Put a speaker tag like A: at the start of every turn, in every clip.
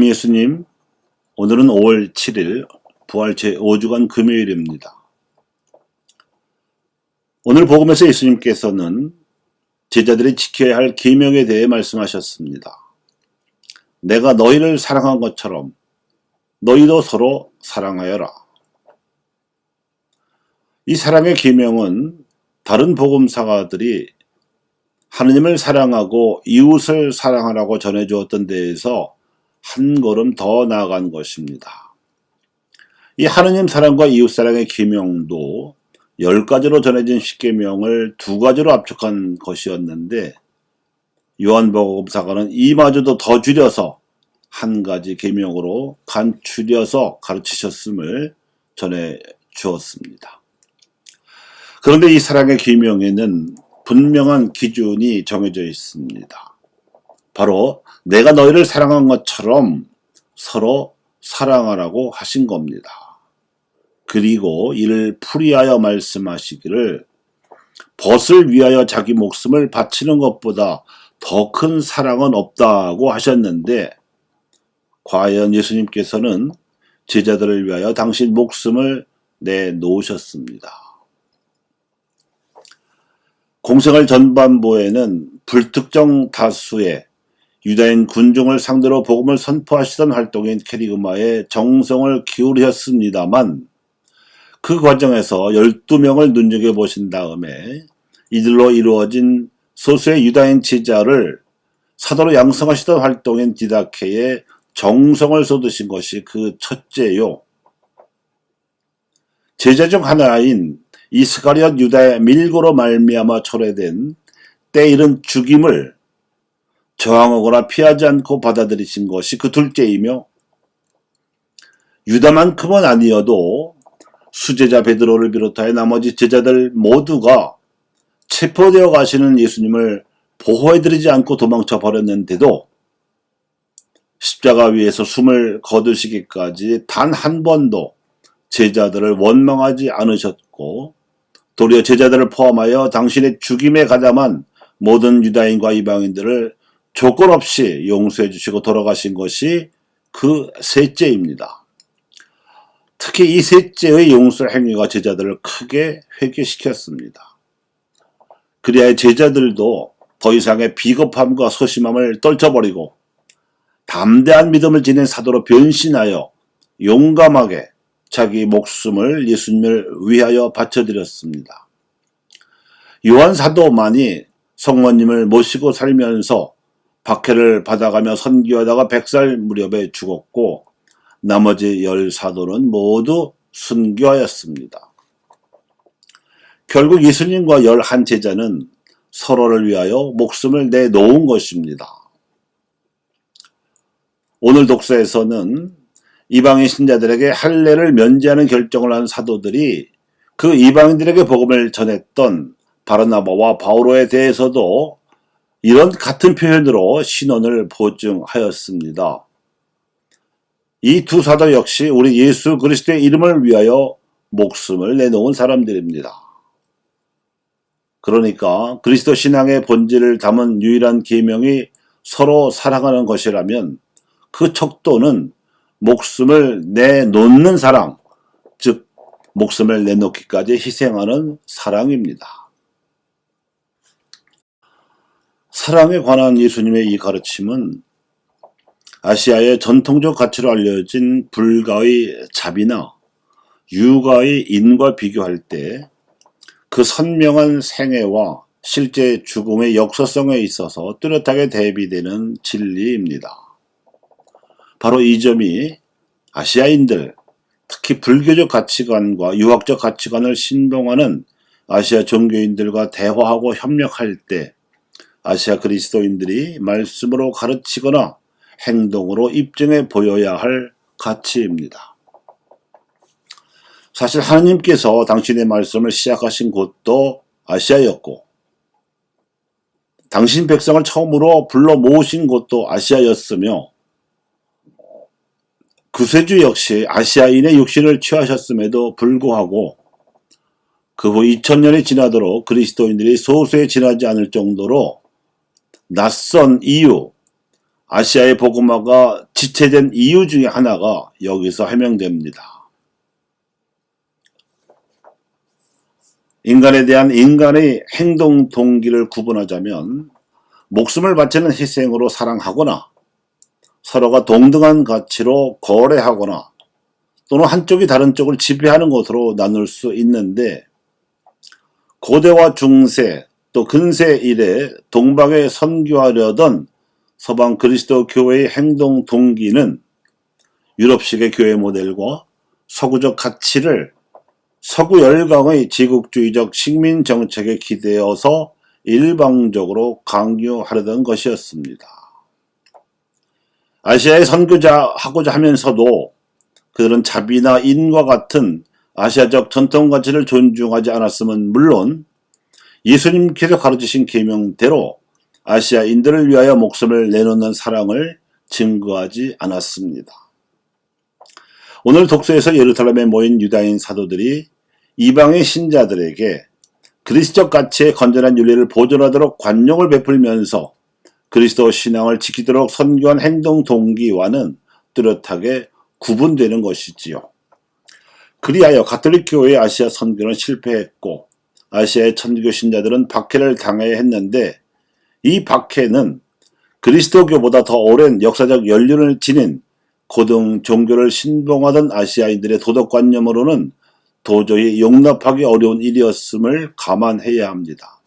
A: 주님 예수님, 오늘은 5월 7일 부활 제5주간 금요일입니다. 오늘 복음에서 예수님께서는 제자들이 지켜야 할 계명에 대해 말씀하셨습니다. 내가 너희를 사랑한 것처럼 너희도 서로 사랑하여라. 이 사랑의 계명은 다른 복음사가들이 하느님을 사랑하고 이웃을 사랑하라고 전해주었던 데에서 한 걸음 더 나아간 것입니다. 이 하느님 사랑과 이웃 사랑의 계명도 10가지로 전해진 십계명을 2가지로 압축한 것이었는데 요한복음사가는 이마저도 더 줄여서 한 가지 계명으로 간추려서 가르치셨음을 전해 주었습니다. 그런데 이 사랑의 계명에는 분명한 기준이 정해져 있습니다. 바로 내가 너희를 사랑한 것처럼 서로 사랑하라고 하신 겁니다. 그리고 이를 풀이하여 말씀하시기를 벗을 위하여 자기 목숨을 바치는 것보다 더 큰 사랑은 없다고 하셨는데 과연 예수님께서는 제자들을 위하여 당신 목숨을 내놓으셨습니다. 공생활 전반부에는 불특정 다수의 유다인 군중을 상대로 복음을 선포하시던 활동인 캐리그마에 정성을 기울이셨습니다만 그 과정에서 12명을 눈여겨보신 다음에 이들로 이루어진 소수의 유다인 제자를 사도로 양성하시던 활동인 디다케에 정성을 쏟으신 것이 그 첫째요. 제자 중 하나인 이스가리엇 유다의 밀고로 말미암아 철회된 때이른 죽임을 저항하거나 피하지 않고 받아들이신 것이 그 둘째이며 유다만큼은 아니어도 수제자 베드로를 비롯하여 나머지 제자들 모두가 체포되어 가시는 예수님을 보호해드리지 않고 도망쳐 버렸는데도 십자가 위에서 숨을 거두시기까지 단 한 번도 제자들을 원망하지 않으셨고 도리어 제자들을 포함하여 당신의 죽임에 가담한 모든 유다인과 이방인들을 조건 없이 용서해 주시고 돌아가신 것이 그 셋째입니다. 특히 이 셋째의 용서 행위가 제자들을 크게 회개시켰습니다. 그리하여 제자들도 더 이상의 비겁함과 소심함을 떨쳐버리고 담대한 믿음을 지닌 사도로 변신하여 용감하게 자기 목숨을 예수님을 위하여 바쳐드렸습니다. 요한 사도만이 성모님을 모시고 살면서 박해를 받아가며 선교하다가 100살 무렵에 죽었고 나머지 10사도는 모두 순교하였습니다. 결국 예수님과 11제자는 서로를 위하여 목숨을 내놓은 것입니다. 오늘 독서에서는 이방인 신자들에게 할례를 면제하는 결정을 한 사도들이 그 이방인들에게 복음을 전했던 바르나바와 바오로에 대해서도 이런 같은 표현으로 신원을 보증하였습니다. 이 두 사도 역시 우리 예수 그리스도의 이름을 위하여 목숨을 내놓은 사람들입니다. 그러니까 그리스도 신앙의 본질을 담은 유일한 계명이 서로 사랑하는 것이라면 그 척도는 목숨을 내놓는 사랑, 즉 목숨을 내놓기까지 희생하는 사랑입니다. 사랑에 관한 예수님의 이 가르침은 아시아의 전통적 가치로 알려진 불가의 자비나 유가의 인과 비교할 때 그 선명한 생애와 실제 죽음의 역사성에 있어서 뚜렷하게 대비되는 진리입니다. 바로 이 점이 아시아인들, 특히 불교적 가치관과 유학적 가치관을 신봉하는 아시아 종교인들과 대화하고 협력할 때 아시아 그리스도인들이 말씀으로 가르치거나 행동으로 입증해 보여야 할 가치입니다. 사실 하나님께서 당신의 말씀을 시작하신 곳도 아시아였고 당신 백성을 처음으로 불러 모으신 곳도 아시아였으며 구세주 역시 아시아인의 육신을 취하셨음에도 불구하고 그 후 2000년이 지나도록 그리스도인들이 소수에 지나지 않을 정도로 낯선 이유, 아시아의 복음화가 지체된 이유 중에 하나가 여기서 해명됩니다. 인간에 대한 인간의 행동 동기를 구분하자면 목숨을 바치는 희생으로 사랑하거나 서로가 동등한 가치로 거래하거나 또는 한쪽이 다른 쪽을 지배하는 것으로 나눌 수 있는데, 고대와 중세 또 근세 이래 동방에 선교하려던 서방 그리스도 교회의 행동 동기는 유럽식의 교회 모델과 서구적 가치를 서구 열강의 지국주의적 식민 정책에 기대어서 일방적으로 강요하려던 것이었습니다. 아시아에 선교하고자 하면서도 그들은 자비나 인과 같은 아시아적 전통 가치를 존중하지 않았음은 물론 예수님께서 가르치신 계명대로 아시아인들을 위하여 목숨을 내놓는 사랑을 증거하지 않았습니다. 오늘 독서에서 예루살렘에 모인 유다인 사도들이 이방의 신자들에게 그리스도적 가치의 건전한 윤리를 보존하도록 관용을 베풀면서 그리스도 신앙을 지키도록 선교한 행동 동기와는 뚜렷하게 구분되는 것이지요. 그리하여 가톨릭 교회의 아시아 선교는 실패했고 아시아의 천주교 신자들은 박해를 당해야 했는데, 이 박해는 그리스도교보다 더 오랜 역사적 연륜을 지닌 고등 종교를 신봉하던 아시아인들의 도덕관념으로는 도저히 용납하기 어려운 일이었음을 감안해야 합니다.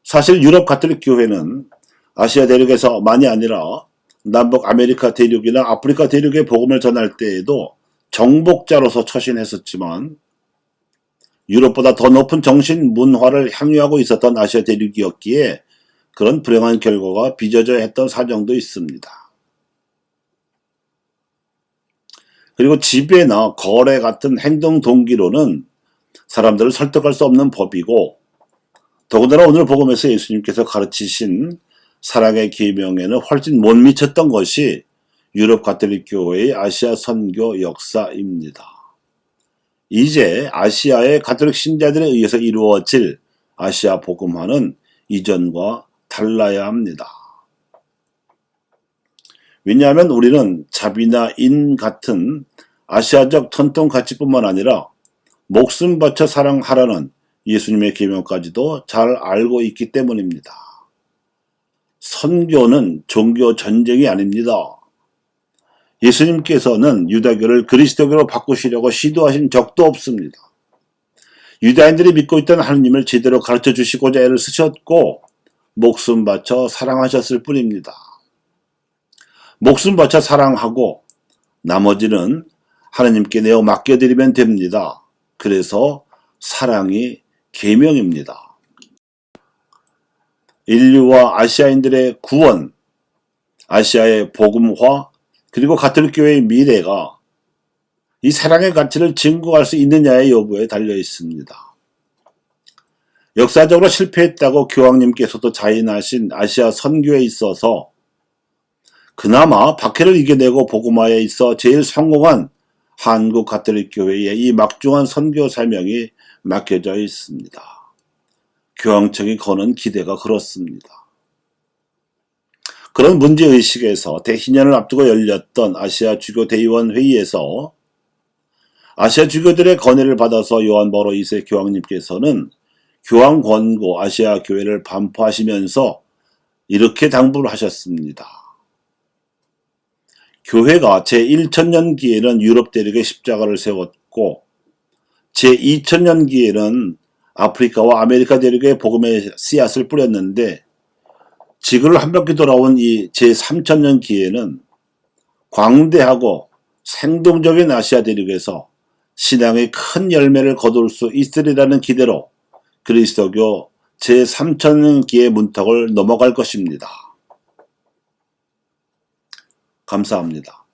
A: 사실 유럽 가톨릭 교회는 아시아 대륙에서만이 아니라 남북 아메리카 대륙이나 아프리카 대륙에 복음을 전할 때에도 정복자로서 처신했었지만, 유럽보다 더 높은 정신 문화를 향유하고 있었던 아시아 대륙이었기에 그런 불행한 결과가 빚어져야 했던 사정도 있습니다. 그리고 지배나 거래 같은 행동 동기로는 사람들을 설득할 수 없는 법이고, 더군다나 오늘 복음에서 예수님께서 가르치신 사랑의 계명에는 훨씬 못 미쳤던 것이 유럽 가톨릭 교회의 아시아 선교 역사입니다. 이제 아시아의 가톨릭 신자들에 의해서 이루어질 아시아 복음화는 이전과 달라야 합니다. 왜냐하면 우리는 자비나 인 같은 아시아적 전통 가치뿐만 아니라 목숨 바쳐 사랑하라는 예수님의 계명까지도 잘 알고 있기 때문입니다. 선교는 종교 전쟁이 아닙니다. 예수님께서는 유다교를 그리스도교로 바꾸시려고 시도하신 적도 없습니다. 유다인들이 믿고 있던 하느님을 제대로 가르쳐 주시고자 애를 쓰셨고 목숨 바쳐 사랑하셨을 뿐입니다. 목숨 바쳐 사랑하고 나머지는 하느님께 내어 맡겨드리면 됩니다. 그래서 사랑이 계명입니다. 인류와 아시아인들의 구원, 아시아의 복음화, 그리고 가톨릭 교회의 미래가 이 사랑의 가치를 증거할 수 있느냐의 여부에 달려 있습니다. 역사적으로 실패했다고 교황님께서도 자인하신 아시아 선교에 있어서 그나마 박해를 이겨내고 복음화에 있어 제일 성공한 한국 가톨릭 교회의 이 막중한 선교 사명이 맡겨져 있습니다. 교황청이 거는 기대가 그렇습니다. 그런 문제의식에서 대희년을 앞두고 열렸던 아시아 주교 대의원 회의에서 아시아 주교들의 건의를 받아서 요한 바오로 2세 교황님께서는 교황 권고 아시아 교회를 반포하시면서 이렇게 당부를 하셨습니다. 교회가 제1천년기에는 유럽 대륙에 십자가를 세웠고 제2천년기에는 아프리카와 아메리카 대륙에 복음의 씨앗을 뿌렸는데, 지구를 한 바퀴 돌아온 이 제3천년기에는 광대하고 생동적인 아시아 대륙에서 신앙의 큰 열매를 거둘 수 있으리라는 기대로 그리스도교 제3천년기의 문턱을 넘어갈 것입니다. 감사합니다.